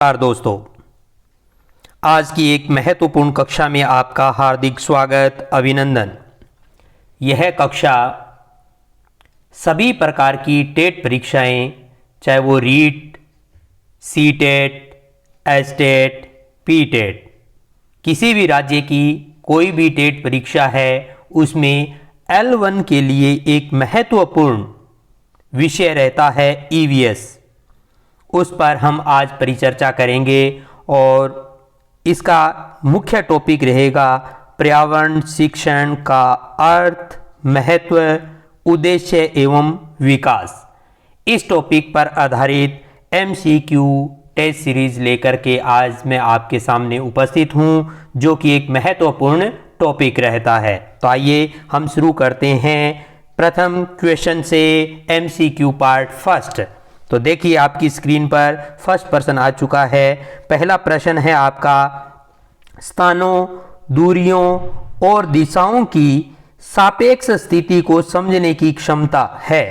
नमस्कार दोस्तों, आज की एक महत्वपूर्ण कक्षा में आपका हार्दिक स्वागत, अभिनंदन। यह कक्षा सभी प्रकार की टेट परीक्षाएं, चाहे वो REET, C TET, S TET, P TET, किसी भी राज्य की कोई भी टेट परीक्षा है, उसमें L1 के लिए एक महत्वपूर्ण विषय रहता है ईवीएस। उस पर हम आज परिचर्चा करेंगे और इसका मुख्य टॉपिक रहेगा पर्यावरण शिक्षण का अर्थ, महत्व, उद्देश्य एवं विकास। इस टॉपिक पर आधारित MCQ टेस्ट सीरीज लेकर के आज मैं आपके सामने उपस्थित हूं, जो कि एक महत्वपूर्ण टॉपिक रहता है। तो आइए हम शुरू करते हैं प्रथम क्वेश्चन से, MCQ पार्ट फर्स्ट। तो देखिए आपकी स्क्रीन पर फर्स्ट प्रश्न आ चुका है। पहला प्रश्न है आपका, स्थानों, दूरियों और दिशाओं की सापेक्ष स्थिति को समझने की क्षमता है।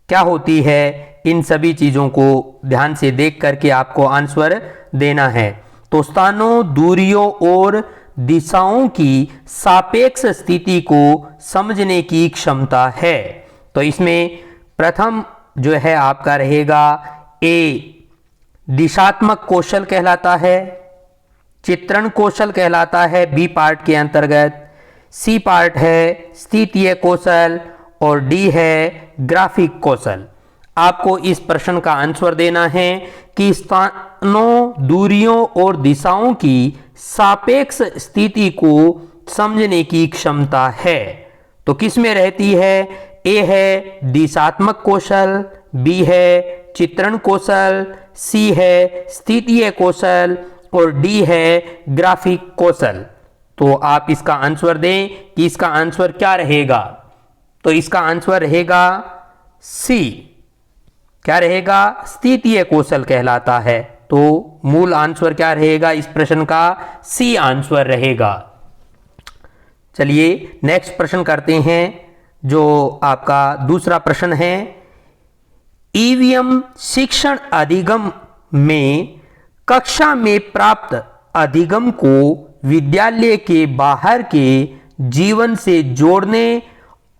क्या होती है, इन सभी चीज़ों को ध्यान से देख करके आपको आंसर देना है। तो स्थानों, दूरियों और दिशाओं की सापेक्ष स्थिति को समझने की क्षमता है। तो इसमें प्रथम जो है आपका रहेगा ए, दिशात्मक कौशल कहलाता है, चित्रण कौशल कहलाता है बी पार्ट के अंतर्गत, सी पार्ट है स्थितीय कौशल और डी है ग्राफिक कौशल। आपको इस प्रश्न का आंसर देना है कि स्थानों, दूरियों और दिशाओं की सापेक्ष स्थिति को समझने की क्षमता है। तो किस में रहती है? ए है दिशात्मक कौशल, बी है चित्रण कौशल, सी है स्थितीय कौशल और डी है ग्राफिक कौशल। तो आप इसका आंसर दें कि इसका आंसर क्या रहेगा। तो इसका आंसर रहेगा सी। क्या रहेगा? स्थितीय कौशल कहलाता है। तो मूल आंसर क्या रहेगा इस प्रश्न का? सी आंसर रहेगा। चलिए नेक्स्ट प्रश्न करते हैं, जो आपका दूसरा प्रश्न है। ईवीएम शिक्षण अधिगम में कक्षा में प्राप्त अधिगम को विद्यालय के बाहर के जीवन से जोड़ने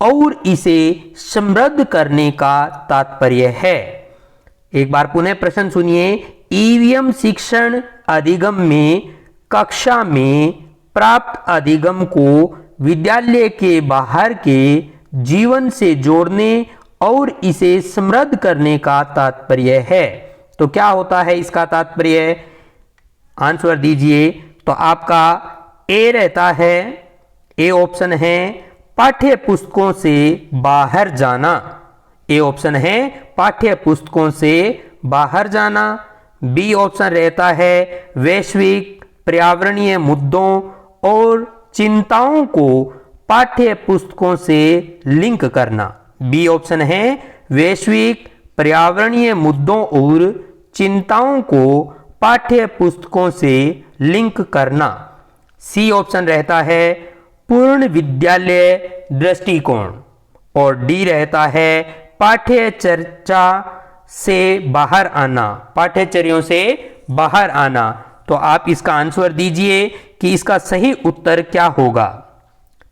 और इसे समृद्ध करने का तात्पर्य है। एक बार पुनः प्रश्न सुनिए। ईवीएम शिक्षण अधिगम में कक्षा में प्राप्त अधिगम को विद्यालय के बाहर के जीवन से जोड़ने और इसे समृद्ध करने का तात्पर्य है। तो क्या होता है इसका तात्पर्य? आंसर दीजिए। तो आपका ए रहता है, ए ऑप्शन है पाठ्य पुस्तकों से बाहर जाना। ए ऑप्शन है पाठ्य पुस्तकों से बाहर जाना। बी ऑप्शन रहता है वैश्विक पर्यावरणीय मुद्दों और चिंताओं को पाठ्य पुस्तकों से लिंक करना। बी ऑप्शन है वैश्विक पर्यावरणीय मुद्दों और चिंताओं को पाठ्य पुस्तकों से लिंक करना। सी ऑप्शन रहता है पूर्ण विद्यालय दृष्टिकोण और डी रहता है पाठ्य चर्चा से बाहर आना, पाठ्यचर्यों से बाहर आना। तो आप इसका आंसर दीजिए कि इसका सही उत्तर क्या होगा।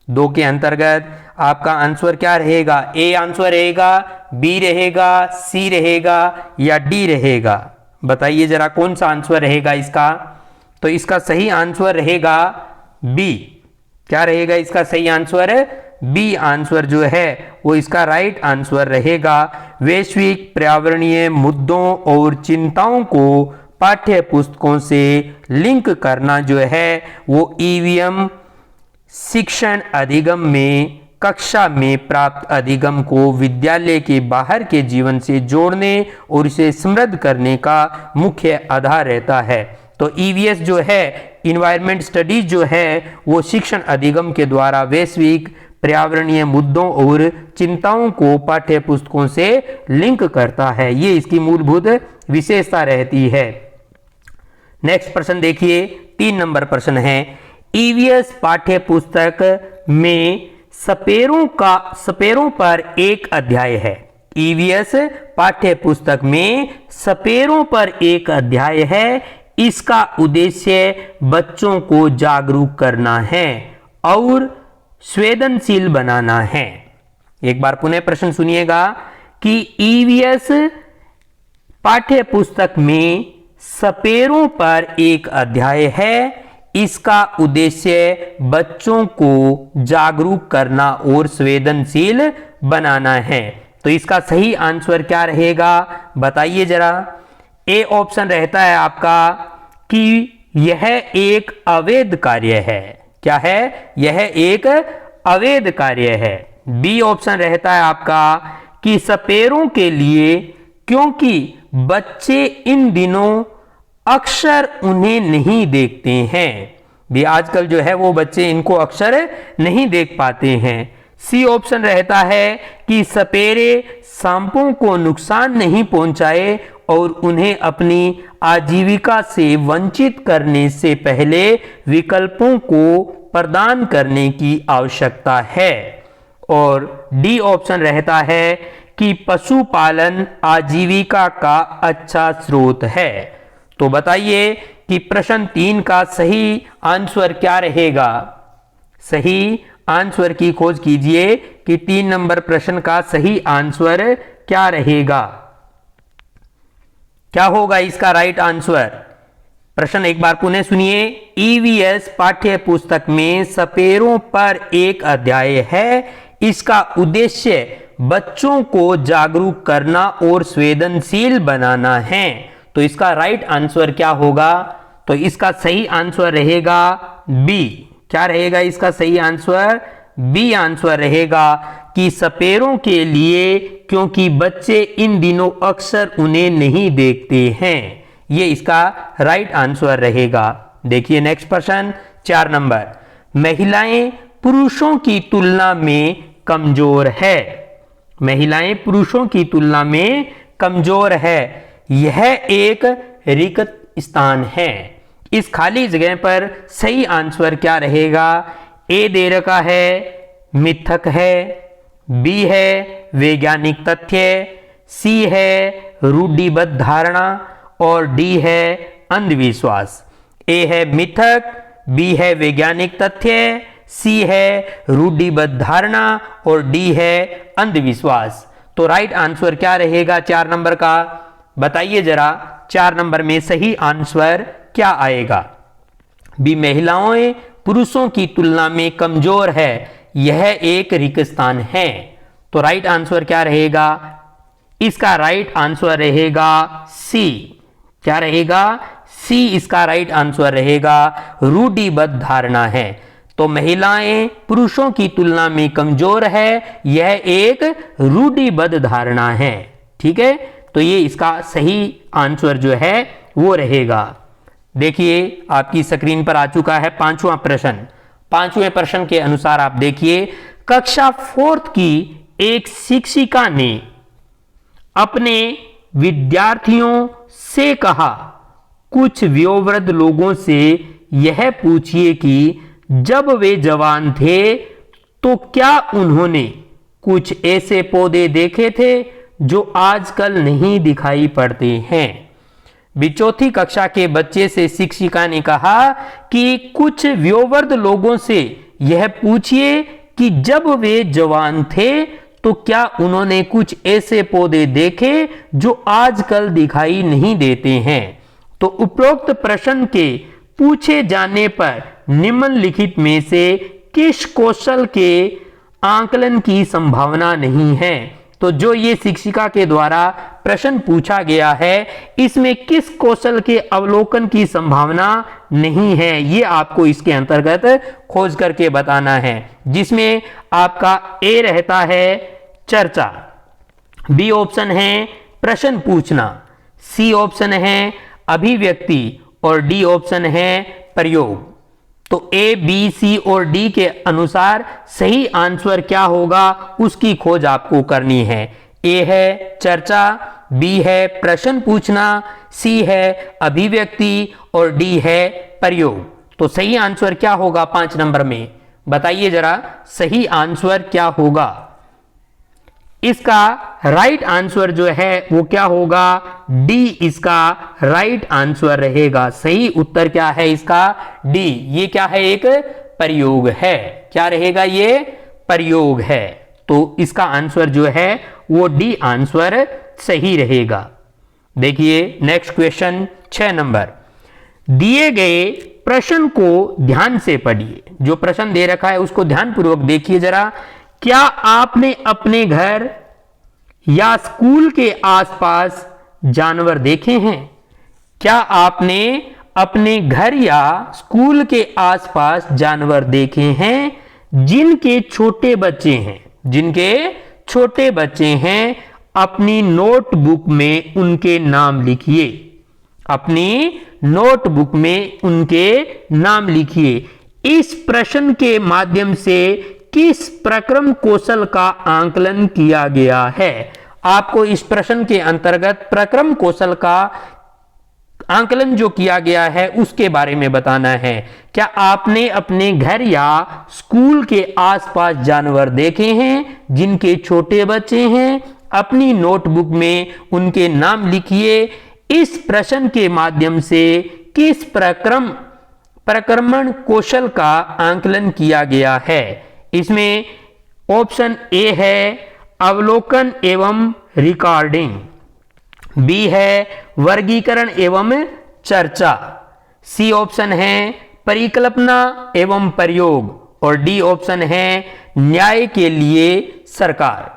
दो के अंतर्गत आपका आंसर क्या रहेगा? ए आंसर रहेगा, बी रहेगा, सी रहेगा या डी रहेगा? बताइए जरा कौन सा आंसर रहेगा इसका। तो इसका सही आंसर रहेगा बी। क्या रहेगा इसका सही आंसर? बी आंसर जो है वो इसका राइट आंसर रहेगा। वैश्विक पर्यावरणीय मुद्दों और चिंताओं को पाठ्य पुस्तकों से लिंक करना जो है वो ईवीएम शिक्षण अधिगम में कक्षा में प्राप्त अधिगम को विद्यालय के बाहर के जीवन से जोड़ने और इसे समृद्ध करने का मुख्य आधार रहता है। तो ईवीएस जो है, इन्वायरमेंट स्टडीज जो है, वो शिक्षण अधिगम के द्वारा वैश्विक पर्यावरणीय मुद्दों और चिंताओं को पाठ्य पुस्तकों से लिंक करता है। ये इसकी मूलभूत विशेषता रहती है। नेक्स्ट प्रश्न देखिए, 3 नंबर प्रश्न है। ईवीएस पाठ्य पुस्तक में सपेरों पर एक अध्याय है। ईवीएस पाठ्य पुस्तक में सपेरों पर एक अध्याय है। इसका उद्देश्य बच्चों को जागरूक करना है और संवेदनशील बनाना है। एक बार पुनः प्रश्न सुनिएगा कि ईवीएस पाठ्य पुस्तक में सपेरों पर एक अध्याय है। इसका उद्देश्य बच्चों को जागरूक करना और संवेदनशील बनाना है। तो इसका सही आंसर क्या रहेगा बताइए जरा। ए ऑप्शन रहता है आपका कि यह एक अवैध कार्य है। क्या है? यह एक अवैध कार्य है। बी ऑप्शन रहता है आपका कि सपेरों के लिए, क्योंकि बच्चे इन दिनों अक्सर उन्हें नहीं देखते हैं। भी आजकल जो है वो बच्चे इनको अक्सर नहीं देख पाते हैं। सी ऑप्शन रहता है कि सपेरे सांपों को नुकसान नहीं पहुंचाए और उन्हें अपनी आजीविका से वंचित करने से पहले विकल्पों को प्रदान करने की आवश्यकता है। और डी ऑप्शन रहता है कि पशुपालन आजीविका का अच्छा स्रोत है। तो बताइए कि प्रश्न 3 का सही आंसर क्या रहेगा। सही आंसर की खोज कीजिए कि 3 नंबर प्रश्न का सही आंसर क्या रहेगा। क्या होगा इसका राइट आंसर? प्रश्न एक बार पुनः सुनिए। ईवीएस पाठ्य पुस्तक में सपेरों पर एक अध्याय है। इसका उद्देश्य बच्चों को जागरूक करना और संवेदनशील बनाना है। तो इसका राइट आंसर क्या होगा? तो इसका सही आंसर रहेगा बी। क्या रहेगा इसका सही आंसर? बी आंसर रहेगा कि सपेरों के लिए, क्योंकि बच्चे इन दिनों अक्सर उन्हें नहीं देखते हैं। ये इसका राइट आंसर रहेगा। देखिए नेक्स्ट प्रश्न 4 नंबर। महिलाएं पुरुषों की तुलना में कमजोर है। महिलाएं पुरुषों की तुलना में कमजोर है। यह एक रिक्त स्थान है। इस खाली जगह पर सही आंसर क्या रहेगा? ए दे रखा है मिथक है, बी है वैज्ञानिक तथ्य, सी है रूढ़िबद्ध धारणा और डी है अंधविश्वास। ए है मिथक, बी है वैज्ञानिक तथ्य, सी है रूढ़िबद्ध धारणा और डी है अंधविश्वास। तो राइट आंसर क्या रहेगा 4 नंबर का? बताइए जरा 4 नंबर में सही आंसर क्या आएगा? बी महिलाएं पुरुषों की तुलना में कमजोर है। यह एक रिक्त स्थान है। तो राइट आंसर क्या रहेगा? इसका राइट आंसर रहेगा सी। क्या रहेगा? सी इसका राइट आंसर रहेगा। रूढ़िबद्ध धारणा है। तो महिलाएं पुरुषों की तुलना में कमजोर है, यह एक रूढ़िबद्ध धारणा है। ठीक है, तो ये इसका सही आंसर जो है वो रहेगा। देखिए आपकी स्क्रीन पर आ चुका है 5वां प्रश्न। 5वें प्रश्न के अनुसार आप देखिए, कक्षा 4th की एक शिक्षिका ने अपने विद्यार्थियों से कहा, कुछ वयोवृद्ध लोगों से यह पूछिए कि जब वे जवान थे तो क्या उन्होंने कुछ ऐसे पौधे देखे थे जो आजकल नहीं दिखाई पड़ते हैं। चौथी कक्षा के बच्चे से शिक्षिका ने कहा कि कुछ वयोवृद्ध लोगों से यह पूछिए कि जब वे जवान थे तो क्या उन्होंने कुछ ऐसे पौधे देखे जो आजकल दिखाई नहीं देते हैं। तो उपरोक्त प्रश्न के पूछे जाने पर निम्नलिखित में से किस कौशल के आकलन की संभावना नहीं है। तो जो ये शिक्षिका के द्वारा प्रश्न पूछा गया है, इसमें किस कौशल के अवलोकन की संभावना नहीं है, ये आपको इसके अंतर्गत खोज करके बताना है। जिसमें आपका ए रहता है चर्चा, बी ऑप्शन है प्रश्न पूछना, सी ऑप्शन है अभिव्यक्ति और डी ऑप्शन है प्रयोग। तो ए, बी, सी और डी के अनुसार सही आंसर क्या होगा उसकी खोज आपको करनी है। ए है चर्चा, बी है प्रश्न पूछना, सी है अभिव्यक्ति और डी है प्रयोग। तो सही आंसर क्या होगा 5 नंबर में? बताइए जरा सही आंसर क्या होगा। इसका राइट आंसर जो है वो क्या होगा, डी इसका राइट आंसर रहेगा। सही उत्तर क्या है इसका, डी। ये क्या है, एक प्रयोग है। क्या रहेगा, ये प्रयोग है। तो इसका आंसर जो है वो डी आंसर सही रहेगा। देखिए नेक्स्ट क्वेश्चन 6 नंबर। दिए गए प्रश्न को ध्यान से पढ़िए। जो प्रश्न दे रखा है उसको ध्यानपूर्वक देखिए जरा। क्या आपने अपने घर या स्कूल के आसपास जानवर देखे हैं? क्या आपने अपने घर या स्कूल के आसपास जानवर देखे हैं जिनके छोटे बच्चे हैं? जिनके छोटे बच्चे हैं, अपनी नोटबुक में उनके नाम लिखिए। अपनी नोटबुक में उनके नाम लिखिए। इस प्रश्न के माध्यम से किस प्रक्रम कौशल का आकलन किया गया है? आपको इस प्रश्न के अंतर्गत प्रक्रम कौशल का आकलन जो किया गया है उसके बारे में बताना है। क्या आपने अपने घर या स्कूल के आसपास जानवर देखे हैं जिनके छोटे बच्चे हैं? अपनी नोटबुक में उनके नाम लिखिए। इस प्रश्न के माध्यम से किस प्रक्रमण कौशल का आकलन किया गया है? इसमें ऑप्शन ए है अवलोकन एवं रिकॉर्डिंग, बी है वर्गीकरण एवं चर्चा, सी ऑप्शन है परिकल्पना एवं प्रयोग और डी ऑप्शन है न्याय के लिए सरकार।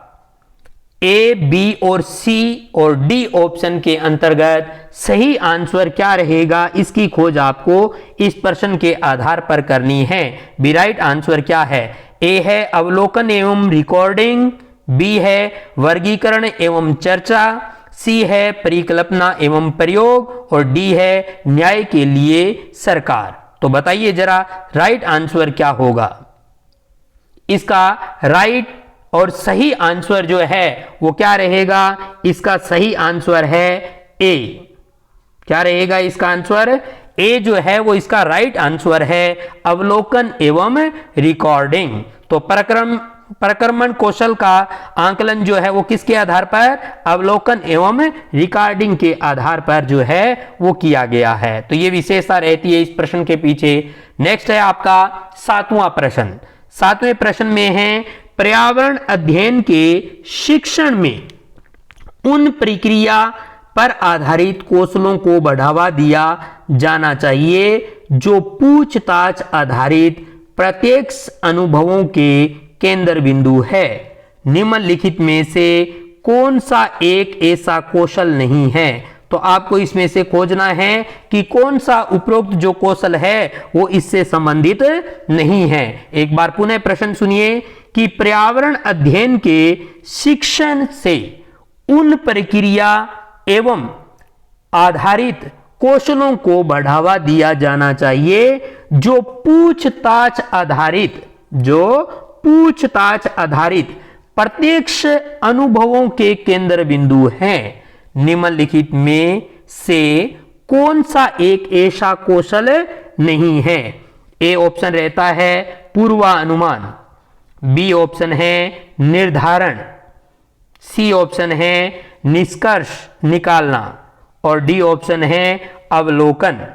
ए, बी और सी और डी ऑप्शन के अंतर्गत सही आंसर क्या रहेगा, इसकी खोज आपको इस प्रश्न के आधार पर करनी है। बी राइट आंसर क्या है? ए है अवलोकन एवं रिकॉर्डिंग, बी है वर्गीकरण एवं चर्चा, सी है परिकल्पना एवं प्रयोग और डी है न्याय के लिए सरकार। तो बताइए जरा राइट आंसर क्या होगा? इसका राइट और सही आंसर जो है वो क्या रहेगा? इसका सही आंसर है ए। क्या रहेगा इसका आंसर? ए जो है वो इसका राइट आंसर है अवलोकन एवं रिकॉर्डिंग। तो प्रक्रमण कौशल का आकलन जो है वो किसके आधार पर? अवलोकन एवं रिकॉर्डिंग के आधार पर जो है वो किया गया है। तो ये विशेषता रहती है इस प्रश्न के पीछे। नेक्स्ट है आपका 7वां प्रश्न। 7वें प्रश्न में है पर्यावरण अध्ययन के शिक्षण में उन प्रक्रिया पर आधारित कौशलों को बढ़ावा दिया जाना चाहिए जो पूछताछ आधारित प्रत्यक्ष अनुभवों के केंद्र बिंदु है। निम्नलिखित में से कौन सा एक ऐसा कौशल नहीं है? तो आपको इसमें से खोजना है कि कौन सा उपरोक्त जो कौशल है वो इससे संबंधित नहीं है। एक बार पुनः प्रश्न सुनिए कि पर्यावरण अध्ययन के शिक्षण से उन प्रक्रिया एवं आधारित कौशलों को बढ़ावा दिया जाना चाहिए जो पूछताछ आधारित प्रत्यक्ष अनुभवों के केंद्र बिंदु हैं। निम्नलिखित में से कौन सा एक ऐसा कौशल नहीं है? ए ऑप्शन रहता है पूर्वानुमान, बी ऑप्शन है निर्धारण, सी ऑप्शन है निष्कर्ष निकालना और डी ऑप्शन है अवलोकन।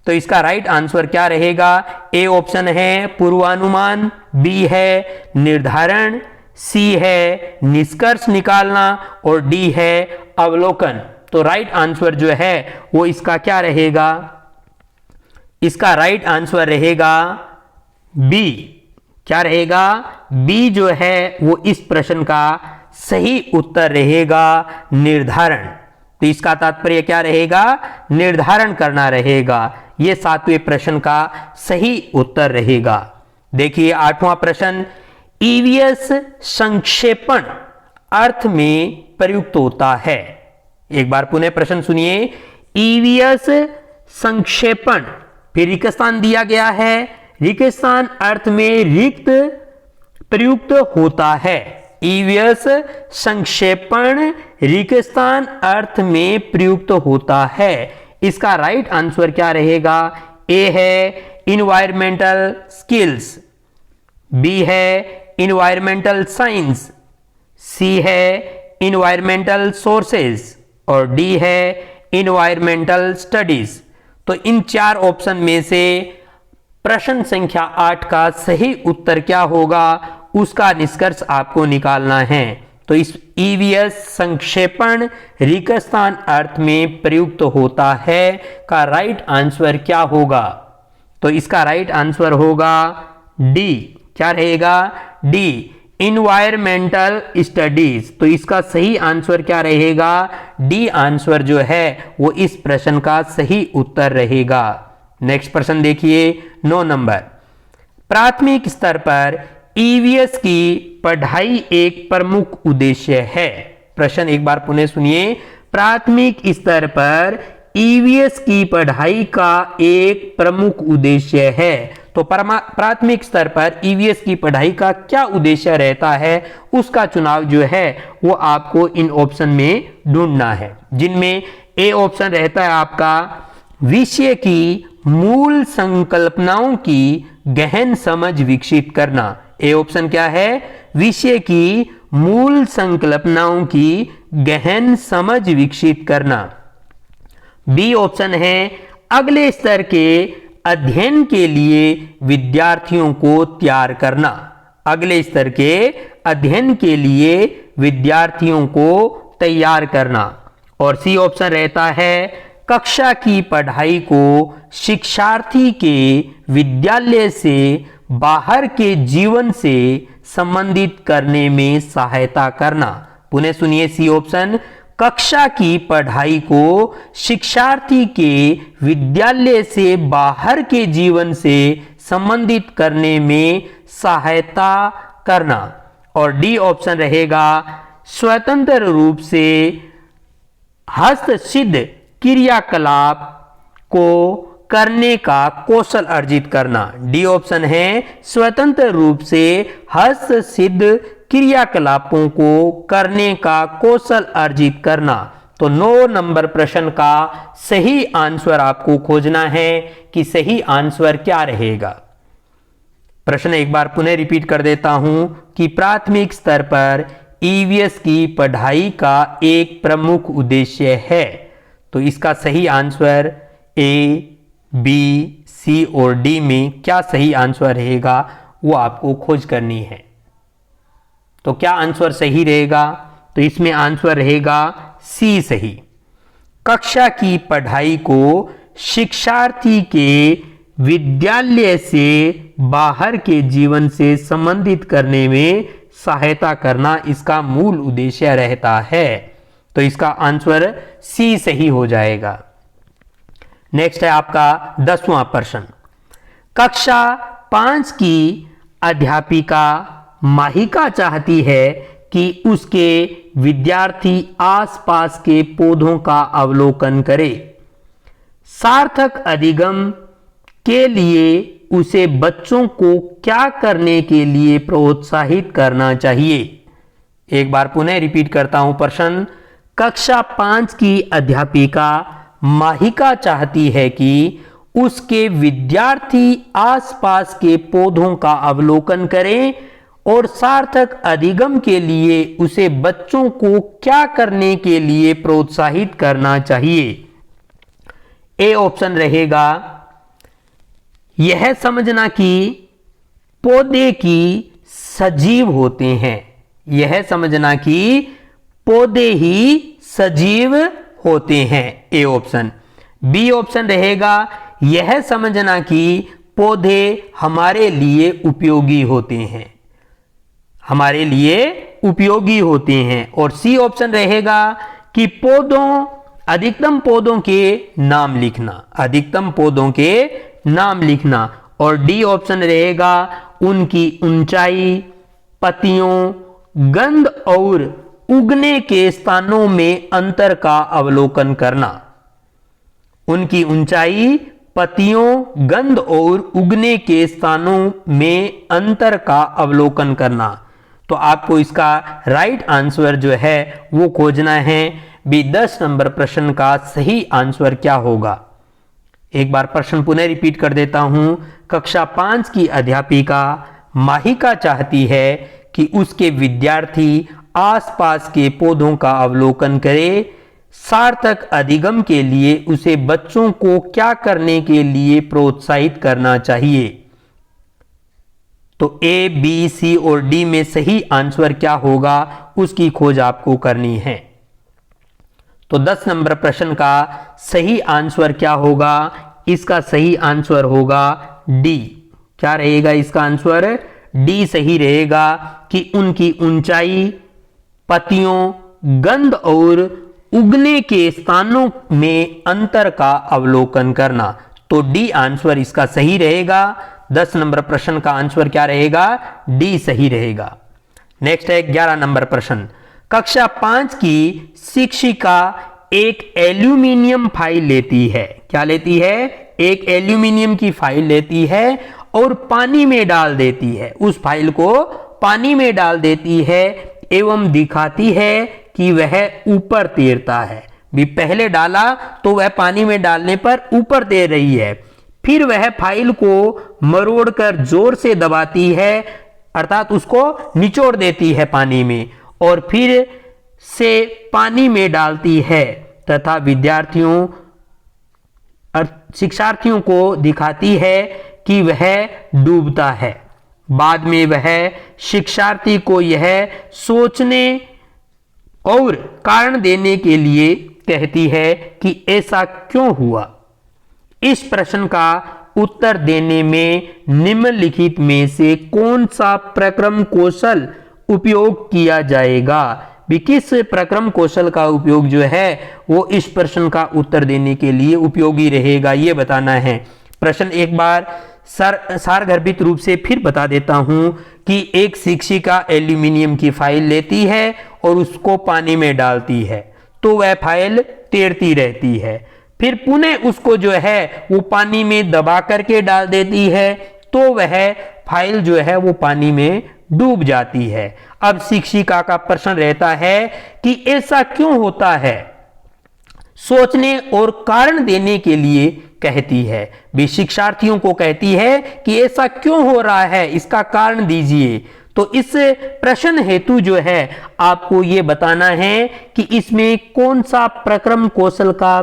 तो इसका राइट आंसर क्या रहेगा? ए ऑप्शन है पूर्वानुमान, बी है निर्धारण, सी है निष्कर्ष निकालना और डी है अवलोकन। तो राइट आंसर जो है वो इसका क्या रहेगा? इसका राइट आंसर रहेगा बी। क्या रहेगा? बी जो है वो इस प्रश्न का सही उत्तर रहेगा निर्धारण। तो इसका तात्पर्य क्या रहेगा? निर्धारण करना रहेगा। यह 7वें प्रश्न का सही उत्तर रहेगा। देखिए 8वां प्रश्न, ईवीएस संक्षेपण अर्थ में प्रयुक्त होता है। एक बार पुनः प्रश्न सुनिए। ईवीएस संक्षेपण, फिर रिक्त स्थान दिया गया है, रिक्त स्थान अर्थ में रिक्त प्रयुक्त होता है। ईवीएस संक्षेपण रिक्त स्थान अर्थ में प्रयुक्त होता है। इसका राइट आंसर क्या रहेगा? ए है इन्वायरमेंटल स्किल्स, बी है इन्वायरमेंटल साइंस, सी है इन्वायरमेंटल सोर्सेज और डी है इन्वायरमेंटल स्टडीज। तो इन चार ऑप्शन में से प्रश्न संख्या 8 का सही उत्तर क्या होगा, उसका निष्कर्ष आपको निकालना है। तो इस ईवीएस संक्षेपण रिक्तस्थान अर्थ में प्रयुक्त होता है का राइट आंसर क्या होगा। तो इसका राइट आंसर होगा डी। क्या रहेगा? D, environmental studies. तो इसका सही आंसर क्या रहेगा? डी आंसर जो है वो इस प्रश्न का सही उत्तर रहेगा। नेक्स्ट प्रश्न देखिए 9 नंबर। प्राथमिक स्तर पर ईवीएस की पढ़ाई एक प्रमुख उद्देश्य है। प्रश्न एक बार पुनः सुनिए। प्राथमिक स्तर पर ईवीएस की पढ़ाई का एक प्रमुख उद्देश्य है। तो प्राथमिक स्तर पर ईवीएस की पढ़ाई का क्या उद्देश्य रहता है, उसका चुनाव जो है वो आपको इन ऑप्शन में ढूंढना है, जिनमें ए ऑप्शन रहता है आपका विषय की मूल संकल्पनाओं की गहन समझ विकसित करना। ए ऑप्शन क्या है? विषय की मूल संकल्पनाओं की गहन समझ विकसित करना। बी ऑप्शन है अगले स्तर के अध्ययन के लिए विद्यार्थियों को तैयार करना। अगले स्तर के अध्ययन के लिए विद्यार्थियों को तैयार करना। और सी ऑप्शन रहता है कक्षा की पढ़ाई को शिक्षार्थी के विद्यालय से बाहर के जीवन से संबंधित करने में सहायता करना। पुनः सुनिए सी ऑप्शन, कक्षा की पढ़ाई को शिक्षार्थी के विद्यालय से बाहर के जीवन से संबंधित करने में सहायता करना। और डी ऑप्शन रहेगा स्वतंत्र रूप से हस्तसिद्ध क्रियाकलाप को करने का कौशल अर्जित करना। डी ऑप्शन है स्वतंत्र रूप से हस्तसिद्ध क्रियाकलापों को करने का कौशल अर्जित करना। तो 9 नंबर प्रश्न का सही आंसर आपको खोजना है कि सही आंसर क्या रहेगा। प्रश्न एक बार पुनः रिपीट कर देता हूं कि प्राथमिक स्तर पर ईवीएस की पढ़ाई का एक प्रमुख उद्देश्य है। तो इसका सही आंसर ए, बी, सी और डी में क्या सही आंसर रहेगा वो आपको खोज करनी है। तो क्या आंसर सही रहेगा? तो इसमें आंसर रहेगा सी सही। कक्षा की पढ़ाई को शिक्षार्थी के विद्यालय से बाहर के जीवन से संबंधित करने में सहायता करना इसका मूल उद्देश्य रहता है। तो इसका आंसर सी सही हो जाएगा। नेक्स्ट है आपका 10वां प्रश्न। कक्षा 5 की अध्यापिका माहिका चाहती है कि उसके विद्यार्थी आसपास के पौधों का अवलोकन करें। सार्थक अधिगम के लिए उसे बच्चों को क्या करने के लिए प्रोत्साहित करना चाहिए? एक बार पुनः रिपीट करता हूं प्रश्न। कक्षा 5 की अध्यापिका माहिका चाहती है कि उसके विद्यार्थी आसपास के पौधों का अवलोकन करें और सार्थक अधिगम के लिए उसे बच्चों को क्या करने के लिए प्रोत्साहित करना चाहिए? ए ऑप्शन रहेगा यह समझना कि पौधे की सजीव होते हैं। यह समझना कि पौधे ही सजीव होते हैं, ए ऑप्शन। बी ऑप्शन रहेगा यह समझना कि पौधे हमारे लिए उपयोगी होते हैं, हमारे लिए उपयोगी होते हैं। और सी ऑप्शन रहेगा कि अधिकतम पौधों के नाम लिखना, अधिकतम पौधों के नाम लिखना। और डी ऑप्शन रहेगा उनकी ऊंचाई, पत्तियों, गंध और उगने के स्थानों में अंतर का अवलोकन करना। उनकी ऊंचाई, पत्तियों, गंध और उगने के स्थानों में अंतर का अवलोकन करना। तो आपको इसका राइट आंसर जो है वो खोजना है। भी 10 नंबर प्रश्न का सही आंसर क्या होगा? एक बार प्रश्न पुनः रिपीट कर देता हूं। कक्षा 5 की अध्यापिका माहिका चाहती है कि उसके विद्यार्थी आसपास के पौधों का अवलोकन करे। सार्थक अधिगम के लिए उसे बच्चों को क्या करने के लिए प्रोत्साहित करना चाहिए? तो ए, बी, सी और डी में सही आंसर क्या होगा उसकी खोज आपको करनी है। तो 10 नंबर प्रश्न का सही आंसर क्या होगा? इसका सही आंसर होगा डी। क्या रहेगा इसका आंसर? डी सही रहेगा कि उनकी ऊंचाई, पत्तियों, गंध और उगने के स्थानों में अंतर का अवलोकन करना। तो डी आंसर इसका सही रहेगा। 10 नंबर प्रश्न का आंसर क्या रहेगा? डी सही रहेगा। नेक्स्ट है 11 नंबर प्रश्न। कक्षा 5 की शिक्षिका एक एल्यूमिनियम फाइल लेती है। क्या लेती है? एक एल्यूमिनियम की फाइल लेती है और पानी में डाल देती है। उस फाइल को पानी में डाल देती है एवं दिखाती है कि वह ऊपर तैरता है। भी पहले डाला तो वह पानी में डालने पर ऊपर तैर रही है। फिर वह फाइल को मरोड़कर जोर से दबाती है, अर्थात उसको निचोड़ देती है पानी में, और फिर से पानी में डालती है तथा विद्यार्थियों शिक्षार्थियों को दिखाती है कि वह डूबता है। बाद में वह शिक्षार्थी को यह सोचने और कारण देने के लिए कहती है कि ऐसा क्यों हुआ। इस प्रश्न का उत्तर देने में निम्नलिखित में से कौन सा प्रक्रम कौशल उपयोग किया जाएगा? भी किस प्रक्रम कौशल का उपयोग जो है वो इस प्रश्न का उत्तर देने के लिए उपयोगी रहेगा, ये बताना है। प्रश्न एक बार सारगर्भित रूप से फिर बता देता हूं कि एक शिक्षिका एल्यूमिनियम की फाइल लेती है और उसको पानी में डालती है तो वह फाइल तैरती रहती है। फिर पुनः उसको जो है वो पानी में दबा करके डाल देती है तो वह फाइल जो है वो पानी में डूब जाती है। अब शिक्षिका का प्रश्न रहता है कि ऐसा क्यों होता है, सोचने और कारण देने के लिए कहती है। भी शिक्षार्थियों को कहती है कि ऐसा क्यों हो रहा है, इसका कारण दीजिए। तो इस प्रश्न हेतु जो है आपको यह बताना है कि इसमें कौन सा प्रक्रम कौशल का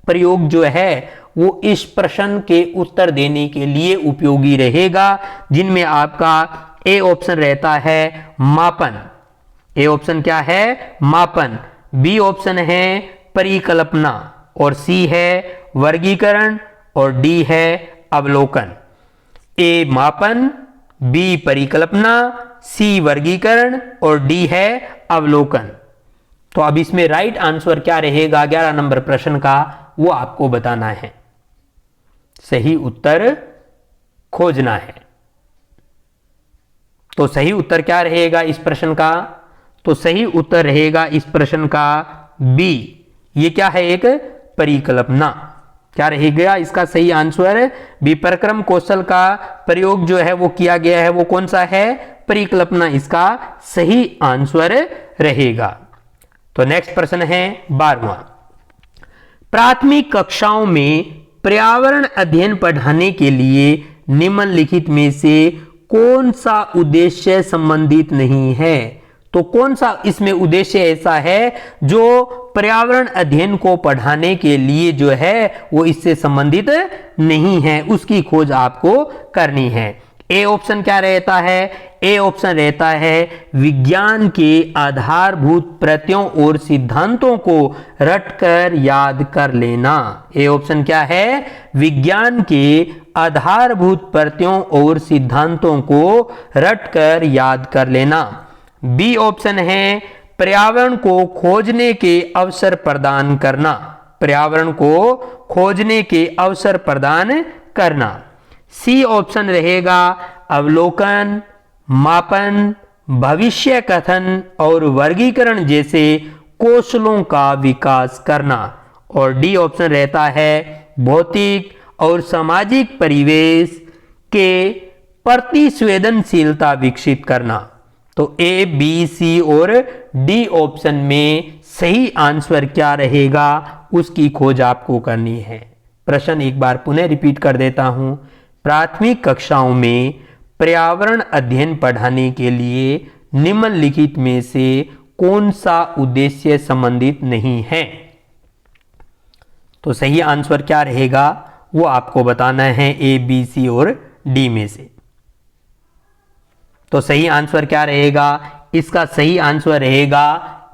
प्रयोग जो है वो इस प्रश्न के उत्तर देने के लिए उपयोगी रहेगा, जिनमें आपका ए ऑप्शन रहता है मापन। ए ऑप्शन क्या है? मापन। बी ऑप्शन है परिकल्पना, और सी है वर्गीकरण, और डी है अवलोकन। ए मापन, बी परिकल्पना, सी वर्गीकरण और डी है अवलोकन। तो अब इसमें राइट आंसर क्या रहेगा 11 नंबर प्रश्न का, वो आपको बताना है। सही उत्तर खोजना है। तो सही उत्तर क्या रहेगा इस प्रश्न का? तो सही उत्तर रहेगा इस प्रश्न का बी। ये क्या है? एक परिकल्पना। क्या रहेगा इसका सही आंसर? बी। प्रक्रम कौशल का प्रयोग जो है वो किया गया है वो कौन सा है? परिकल्पना इसका सही आंसर रहेगा। तो नेक्स्ट प्रश्न है 12वां। प्राथमिक कक्षाओं में पर्यावरण अध्ययन पढ़ाने के लिए निम्नलिखित में से कौन सा उद्देश्य संबंधित नहीं है? तो कौन सा इसमें उद्देश्य ऐसा है जो पर्यावरण अध्ययन को पढ़ाने के लिए जो है वो इससे संबंधित नहीं है, उसकी खोज आपको करनी है। ए ऑप्शन क्या रहता है? ए ऑप्शन रहता है विज्ञान के आधारभूत प्रत्ययों और सिद्धांतों को रटकर याद कर लेना। ए ऑप्शन क्या है? विज्ञान के आधारभूत प्रत्ययों और सिद्धांतों को रटकर याद कर लेना। बी ऑप्शन है पर्यावरण को खोजने के अवसर प्रदान करना। पर्यावरण को खोजने के अवसर प्रदान करना। सी ऑप्शन रहेगा अवलोकन, मापन, भविष्य कथन और वर्गीकरण जैसे कौशलों का विकास करना। और डी ऑप्शन रहता है भौतिक और सामाजिक परिवेश के प्रति संवेदनशीलता विकसित करना। तो ए, बी, सी और डी ऑप्शन में सही आंसर क्या रहेगा उसकी खोज आपको करनी है। प्रश्न एक बार पुनः रिपीट कर देता हूं। प्राथमिक कक्षाओं में पर्यावरण अध्ययन पढ़ाने के लिए निम्नलिखित में से कौन सा उद्देश्य संबंधित नहीं है? तो सही आंसर क्या रहेगा वो आपको बताना है ए, बी, सी और डी में से। तो सही आंसर क्या रहेगा? इसका सही आंसर रहेगा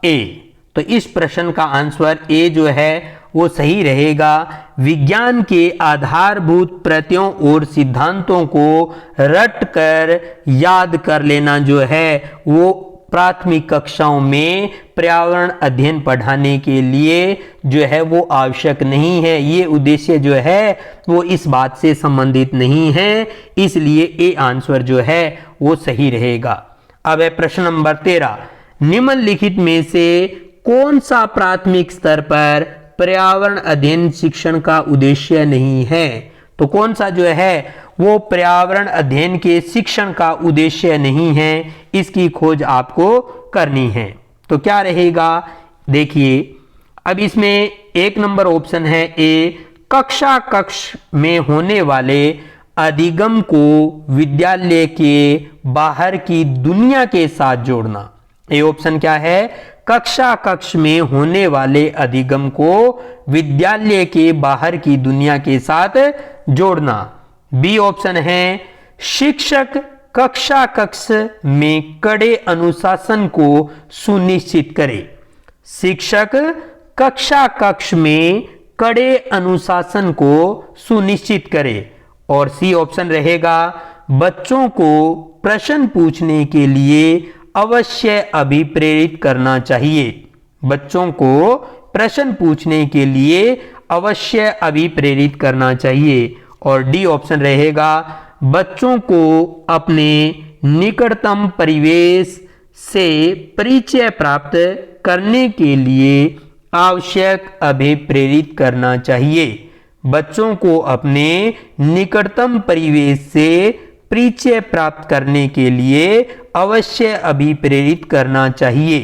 ए। तो इस प्रश्न का आंसर ए जो है वो सही रहेगा। विज्ञान के आधारभूत प्रत्ययों और सिद्धांतों को रट कर याद कर लेना जो है वो प्राथमिक कक्षाओं में पर्यावरण अध्ययन पढ़ाने के लिए जो है वो आवश्यक नहीं है। ये उद्देश्य जो है वो इस बात से संबंधित नहीं है, इसलिए ए आंसर जो है वो सही रहेगा। अब है प्रश्न नंबर 13, निम्नलिखित में से कौन सा प्राथमिक स्तर पर पर्यावरण अध्ययन शिक्षण का उद्देश्य नहीं है? तो कौन सा जो है वो पर्यावरण अध्ययन के शिक्षण का उद्देश्य नहीं है, इसकी खोज आपको करनी है। तो क्या रहेगा? देखिए, अब इसमें एक नंबर ऑप्शन है ए, कक्ष में होने वाले अधिगम को विद्यालय के बाहर की दुनिया के साथ जोड़ना। ये ऑप्शन क्या है? कक्ष में होने वाले अधिगम को विद्यालय के बाहर की दुनिया के साथ जोड़ना। बी ऑप्शन है, शिक्षक कक्ष में कड़े अनुशासन को सुनिश्चित करे। शिक्षक कक्ष में कड़े अनुशासन को सुनिश्चित करे। और सी ऑप्शन रहेगा, बच्चों को प्रश्न पूछने के लिए अवश्य अभिप्रेरित करना चाहिए। बच्चों को प्रश्न पूछने के लिए अवश्य अभिप्रेरित करना चाहिए। और डी ऑप्शन रहेगा, बच्चों को अपने निकटतम परिवेश से परिचय प्राप्त करने के लिए आवश्यक अभिप्रेरित करना चाहिए। बच्चों को अपने निकटतम परिवेश से परिचय प्राप्त करने के लिए अवश्य अभिप्रेरित करना चाहिए।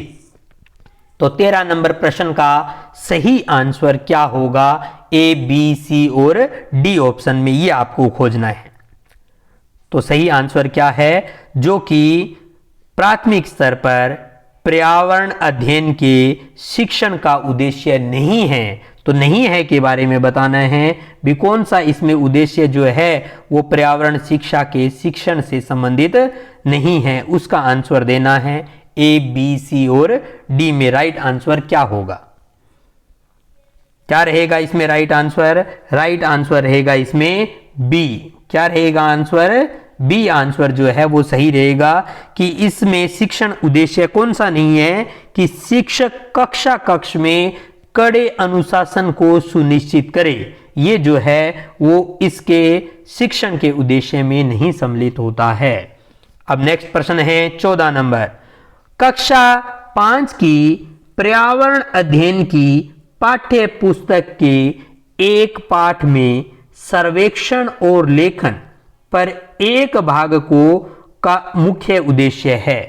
तो 13 नंबर प्रश्न का सही आंसर क्या होगा? ए, बी, सी और डी ऑप्शन में ये आपको खोजना है। तो सही आंसर क्या है? जो कि प्राथमिक स्तर पर पर्यावरण अध्ययन के शिक्षण का उद्देश्य नहीं है। तो नहीं है के बारे में बताना है भी कौन सा इसमें उद्देश्य जो है वो पर्यावरण शिक्षा के शिक्षण से संबंधित नहीं है, उसका आंसर देना है। ए, बी, सी और डी में राइट आंसर क्या होगा? क्या रहेगा इसमें राइट आंसर? राइट आंसर रहेगा इसमें बी। क्या रहेगा आंसर? बी आंसर जो है वो सही रहेगा कि इसमें शिक्षण उद्देश्य कौन सा नहीं है कि शिक्षक कक्ष में कड़े अनुशासन को सुनिश्चित करे। ये जो है वो इसके शिक्षण के उद्देश्य में नहीं सम्मिलित होता है। अब नेक्स्ट प्रश्न है 14 नंबर, कक्षा 5 की पर्यावरण अध्ययन की पाठ्य पुस्तक के एक पाठ में सर्वेक्षण और लेखन पर एक भाग का मुख्य उद्देश्य है।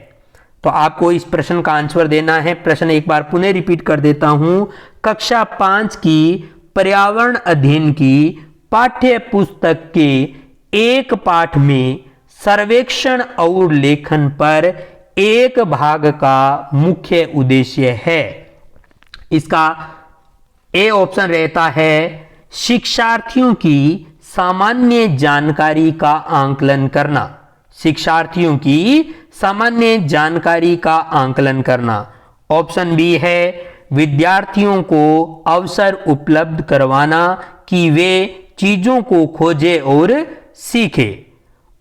तो आपको इस प्रश्न का आंसर देना है। प्रश्न एक बार पुनः रिपीट कर देता हूं। कक्षा 5 की पर्यावरण अध्ययन की पाठ्य पुस्तक के एक पाठ में सर्वेक्षण और लेखन पर एक भाग का मुख्य उद्देश्य है। इसका ए ऑप्शन रहता है, शिक्षार्थियों की सामान्य जानकारी का आंकलन करना। शिक्षार्थियों की सामान्य जानकारी का आंकलन करना। ऑप्शन बी है, विद्यार्थियों को अवसर उपलब्ध करवाना कि वे चीजों को खोजें और सीखें।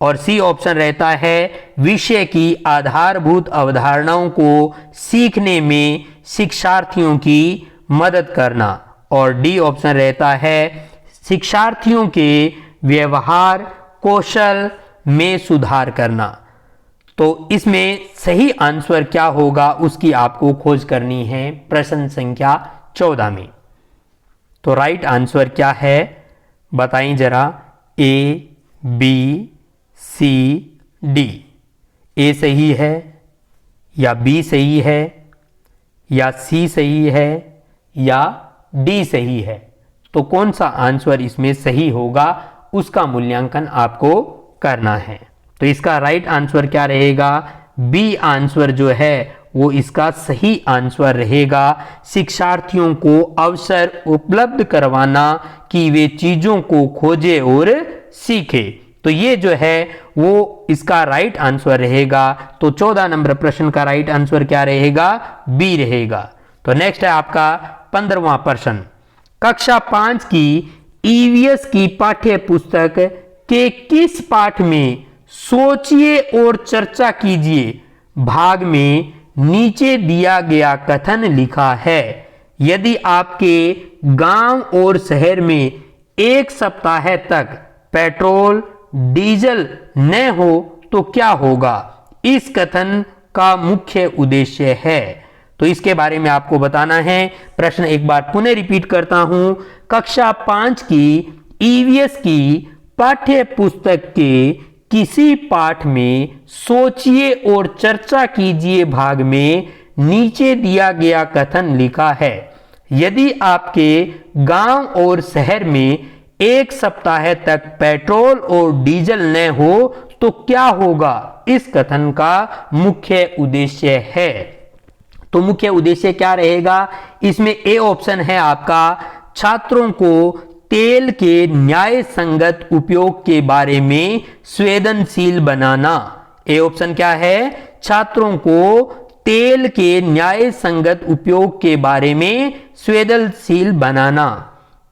और सी ऑप्शन रहता है, विषय की आधारभूत अवधारणाओं को सीखने में शिक्षार्थियों की मदद करना। और डी ऑप्शन रहता है, शिक्षार्थियों के व्यवहार कौशल में सुधार करना। तो इसमें सही आंसर क्या होगा उसकी आपको खोज करनी है प्रश्न संख्या 14 में। तो राइट आंसर क्या है बताएं जरा? ए, बी, सी, डी। ए सही है या बी सही है या सी सही है या डी सही है? तो कौन सा आंसर इसमें सही होगा उसका मूल्यांकन आपको करना है। तो इसका राइट आंसर क्या रहेगा? बी आंसर जो है वो इसका सही आंसर रहेगा। शिक्षार्थियों को अवसर उपलब्ध करवाना कि वे चीजों को खोजे और सीखे, तो ये जो है वो इसका राइट आंसर रहेगा। तो 14 नंबर प्रश्न का राइट आंसर क्या रहेगा? बी रहेगा। तो नेक्स्ट है आपका 15वां प्रश्न। कक्षा 5 की ईवीएस की पाठ्य पुस्तक के किस पाठ में सोचिए और चर्चा कीजिए भाग में नीचे दिया गया कथन लिखा है? यदि आपके गांव और शहर में एक सप्ताह तक पेट्रोल डीजल न हो तो क्या होगा? इस कथन का मुख्य उद्देश्य है। तो इसके बारे में आपको बताना है। प्रश्न एक बार पुनः रिपीट करता हूं। कक्षा 5 की ईवीएस की पाठ्य पुस्तक के किसी पाठ में सोचिए और चर्चा कीजिए भाग में नीचे दिया गया कथन लिखा है। यदि आपके गांव और शहर में एक सप्ताह तक पेट्रोल और डीजल न हो तो क्या होगा? इस कथन का मुख्य उद्देश्य है। तो मुख्य उद्देश्य क्या रहेगा? इसमें ए ऑप्शन है आपका छात्रों को तेल के न्याय संगत उपयोग के बारे में संवेदनशील बनाना। ए ऑप्शन क्या है? छात्रों को तेल के न्याय संगत उपयोग के बारे में संवेदनशील बनाना।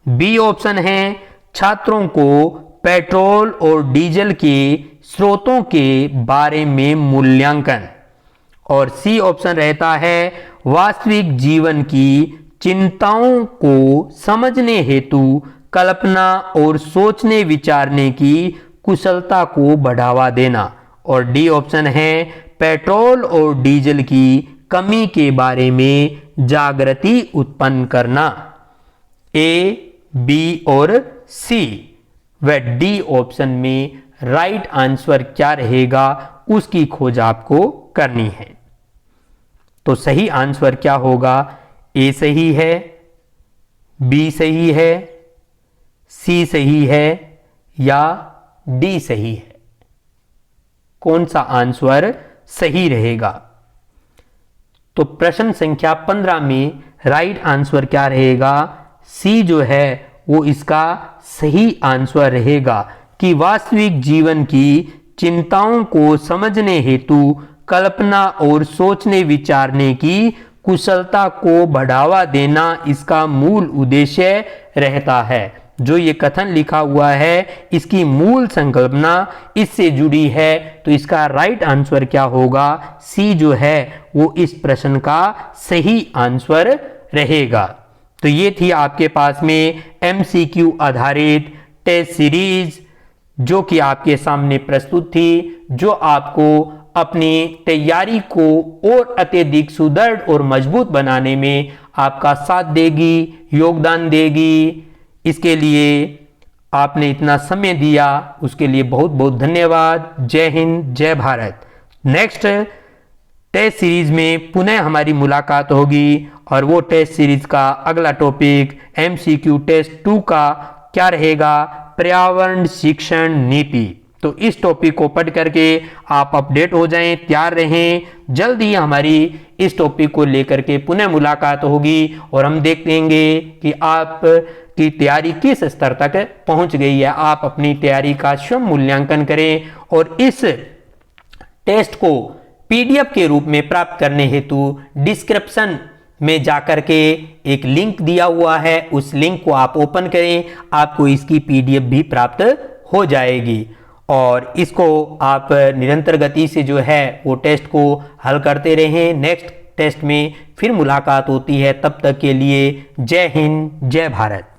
बी ऑप्शन है छात्रों को पेट्रोल और डीजल के स्रोतों के बारे में मूल्यांकन। और सी ऑप्शन रहता है वास्तविक जीवन की चिंताओं को समझने हेतु कल्पना और सोचने विचारने की कुशलता को बढ़ावा देना। और डी ऑप्शन है पेट्रोल और डीजल की कमी के बारे में जागृति उत्पन्न करना। ए, बी और सी व डी ऑप्शन में राइट आंसर क्या रहेगा उसकी खोज आपको करनी है। तो सही आंसर क्या होगा? ए सही है, बी सही है, सी सही है या डी सही है? कौन सा आंसर सही रहेगा? तो प्रश्न संख्या 15 में राइट आंसर क्या रहेगा? सी जो है वो इसका सही आंसर रहेगा कि वास्तविक जीवन की चिंताओं को समझने हेतु कल्पना और सोचने विचारने की कुशलता को बढ़ावा देना इसका मूल उद्देश्य रहता है। जो ये कथन लिखा हुआ है इसकी मूल संकल्पना इससे जुड़ी है। तो इसका राइट आंसर क्या होगा? सी जो है वो इस प्रश्न का सही आंसर रहेगा। तो ये थी आपके पास में एमसीक्यू आधारित टेस्ट सीरीज जो कि आपके सामने प्रस्तुत थी, जो आपको अपनी तैयारी को और अत्यधिक सुदृढ़ और मजबूत बनाने में आपका साथ देगी, योगदान देगी। इसके लिए आपने इतना समय दिया उसके लिए बहुत बहुत धन्यवाद। जय हिंद, जय भारत। नेक्स्ट टेस्ट सीरीज में पुनः हमारी मुलाकात होगी और वो टेस्ट सीरीज का अगला टॉपिक एमसीक्यू टेस्ट 2 का क्या रहेगा? पर्यावरण शिक्षण नीति। तो इस टॉपिक को पढ़ करके आप अपडेट हो जाएं, तैयार रहें। जल्द ही हमारी इस टॉपिक को लेकर के पुनः मुलाकात होगी और हम देखेंगे कि आप की तैयारी किस स्तर तक पहुंच गई है। आप अपनी तैयारी का स्वयं मूल्यांकन करें और इस टेस्ट को पीडीएफ के रूप में प्राप्त करने हेतु डिस्क्रिप्शन में जाकर के एक लिंक दिया हुआ है, उस लिंक को आप ओपन करें, आपको इसकी पीडीएफ भी प्राप्त हो जाएगी। और इसको आप निरंतर गति से जो है वो टेस्ट को हल करते रहें। नेक्स्ट टेस्ट में फिर मुलाकात होती है, तब तक के लिए जय हिंद, जय भारत।